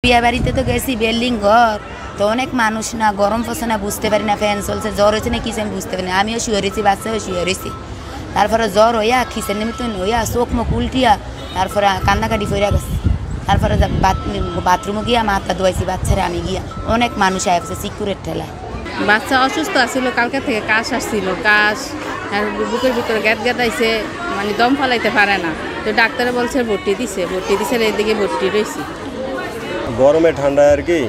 বিয়ে বাড়িতে তো গেছি, বিল্ডিং ঘর তো অনেক মানুষ না, গরম পড়ছে না, বুঝতে পারি না, ফ্যান চলছে, জ্বর হয়েছে না কিছু আমি বুঝতে পারি না। আমিও শুয়ে রয়েছি, বাচ্চাও শুয়ে রয়েছি। তারপরে জ্বর হইয়া খিচের নিমিত্ত হইয়া চোখ মুখ উল্টিয়া তারপরে কান্নাকাটি ফিরে গেছে। তারপরে বাথরুমে গিয়া মাথা ধোয়াইছি বাচ্চারা, আমি গিয়া অনেক মানুষ আসছে সিকুরের ঠেলায়। বাচ্চা অসুস্থ আছিল, কালকে থেকে কাশ আসছিল, কাশ আর বুকের ভিতরে গ্যাদ গ্যাদাইছে, মানে দম ফালাইতে পারে না। তো ডাক্তারে বলছে ভর্তি দিছে, এদিকে ভর্তি রয়েছি। গরমে ঠান্ডায় আর কি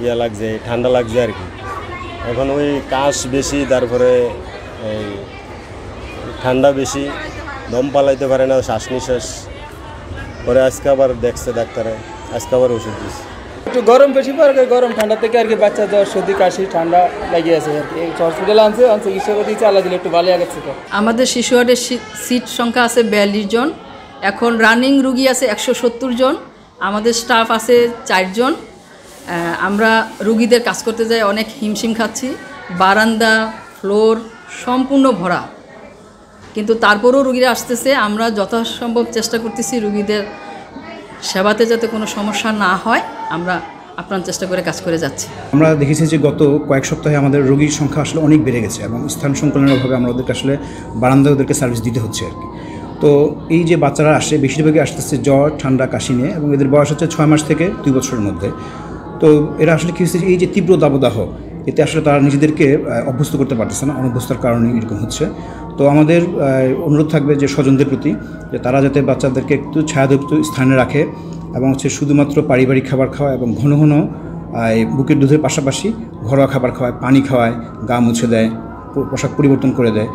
ইয়ে লাগছে, ঠান্ডা লাগছে আর কি। এখন ওই কাশ বেশি, তারপরে এই ঠান্ডা বেশি, দম পালাইতে পারে না, শ্বাস নিঃশ্বাস। পরে আজকে আবার দেখছে ডাক্তারে, আজকে আবার ওষুধ দিচ্ছে। একটু গরম বেশি পড়ে, গরম ঠান্ডা থেকে আর কি বাচ্চা জ্বর সর্দি কাশি ঠান্ডা লেগে আছে আর কি। হসপিটালে আনছে চিকিৎসা করে দিয়েছে, আল্লাহ দিলে একটু ভালো গেছে। আমাদের শিশু ওয়ার্ডের সিট সংখ্যা আছে 42 জন, এখন রানিং রুগী আছে 170 জন, আমাদের স্টাফ আছে 4 জন। আমরা রুগীদের কাজ করতে যাই অনেক হিমশিম খাচ্ছি, বারান্দা ফ্লোর সম্পূর্ণ ভরা, কিন্তু তারপরেও রুগীরা আসতেছে। আমরা যথাসম্ভব চেষ্টা করতেছি রুগীদের সেবাতে যাতে কোনো সমস্যা না হয়, আমরা আপ্রাণ চেষ্টা করে কাজ করে যাচ্ছি। আমরা দেখেছি যে গত কয়েক সপ্তাহে আমাদের রোগীর সংখ্যা আসলে অনেক বেড়ে গেছে এবং স্থান সংকলনের অভাবে আমরা ওদেরকে আসলে বারান্দায় ওদেরকে সার্ভিস দিতে হচ্ছে আর কি। তো এই যে বাচ্চারা আসে বেশিরভাগই আসতেছে জ্বর ঠান্ডা কাশি নিয়ে, এবং এদের বয়স হচ্ছে 6 মাস থেকে 2 বছরের মধ্যে। তো এরা আসলে কী হচ্ছে, এই যে তীব্র দাবদাহ, এতে আসলে তারা নিজেদেরকে অভ্যস্ত করতে পারতেছে না, অনভ্যস্তার কারণে এরকম হচ্ছে। তো আমাদের অনুরোধ থাকবে যে স্বজনদের প্রতি, যে তারা যাতে বাচ্চাদেরকে একটু ছায়াযুক্ত স্থানে রাখে এবং হচ্ছে শুধুমাত্র পারিবারিক খাবার খাওয়ায় এবং ঘন ঘন বুকের দুধের পাশাপাশি ঘরোয়া খাবার খাওয়ায়, পানি খাওয়ায়, গা মুছে দেয়, পোশাক পরিবর্তন করে দেয়।